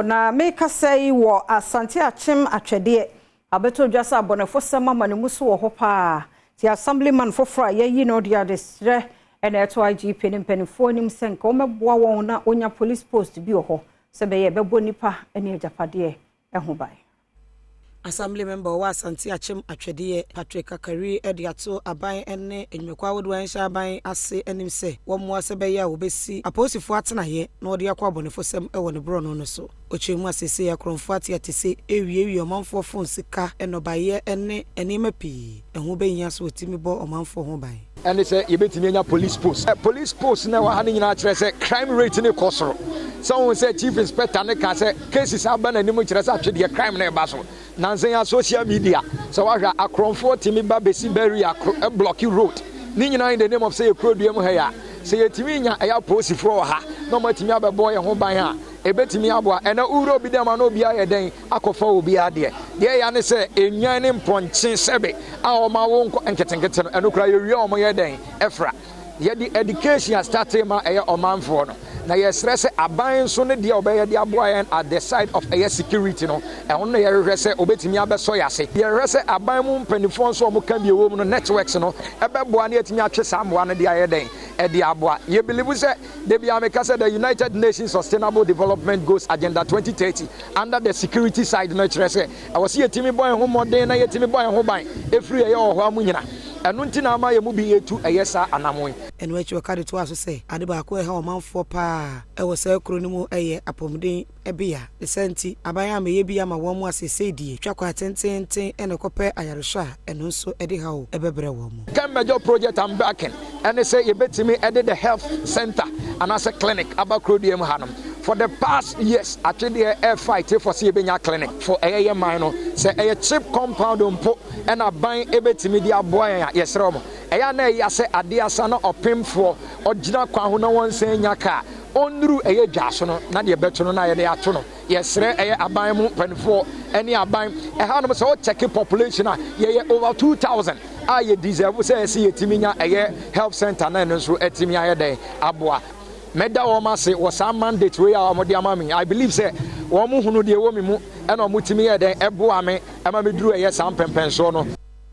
Na make say wo Asante Akyem Atwedie abeto dwasa abonefo sema manemuso wo ho pa ti assemblyman foforo ayi no dia desre ena eto IGP nimpenifo nim senka o meboa won na onya police post bi wo ho se be ye bebo nipa ene ajapade ho bai. Assembly member wa Asante Akyem Atwedie Patrick Akari ediato aban ene enwekwa wodwan hya aban ase enim se wo mo ase be ya obesi aposifo atenaye na odi akwa abonefo sem e wo ne bro no so ochemu asese ya kronfo atiatese ewie omanfo fon sika enobaye ene enima pi eho be nya so otimi bo omanfo ho ban ene se yebetimi nya police post na wa ha ne nyina kire se crime rate ne kosoro so say chief inspector ne ka se cases abana ni mu kire se Atwedie crime na e ba so nansen social media so wa hwa akronfo timi ba besi barrier block road ni nyina in the name of say ekrodua mu ha ya say yetimi nya eya posifo ha no matimi abebo ye ho ban ha ebetimi aboa ena uro bi dem na obi aye den akofa obi ade de ya ne se enwan ne mponche sebe a o ma wo nko enketenkete no enokra ye wi o mo ye den efra ye di education start ma eye omanfo no na ye stress aban so ne de obeye de aboa yen at the side of air security no ehun no ye rese obetimi abeso yase ye rese aban mu mpanifo so mo kan bi ewo mu no networks no ebeboa na etimi atwe samboa no de aye den e de aboa ye believe say de bia make say the United Nations Sustainable Development Goals Agenda 2030 under the security side no rese I was here timi boy ho modern na ye timi boy ho ban efri ye ho amu nyina enu ntina ama ye mu bi etu eyesa anamon enu echi okade to aso say ade ba ko e ha omanfo pa e wo say kro ni mu eye apomden ebia de senti aban ama ye bia ma wo mu asese die twakwa tententen ene kope ayaresha enu nso ede ha o ebebre wo mu kan major project am backing and say ye betimi ede the health center and as a clinic abakrodiem hanum for the past years Atwedie air fight for see benya clinic for eye man no say eye cheap compound mpo and aban ebetimi dia boy yesre mo eya na eya se ade asa na opemfo ogina kwa ho na won san nya ka onuru eye dwaso no na de beto no na ye de ato no yesre eye aban mu panfo ene aban ha no so check population ye over 2000 ye deserve say see yetimi nya eye health center na no so etimi aye den aboa meda wo ma se wo sa mandate we ya mo de amami I believe say wo mu hunu de wo mi mu ena mo timi ye den eboa me ema me duru eye sam pempenso no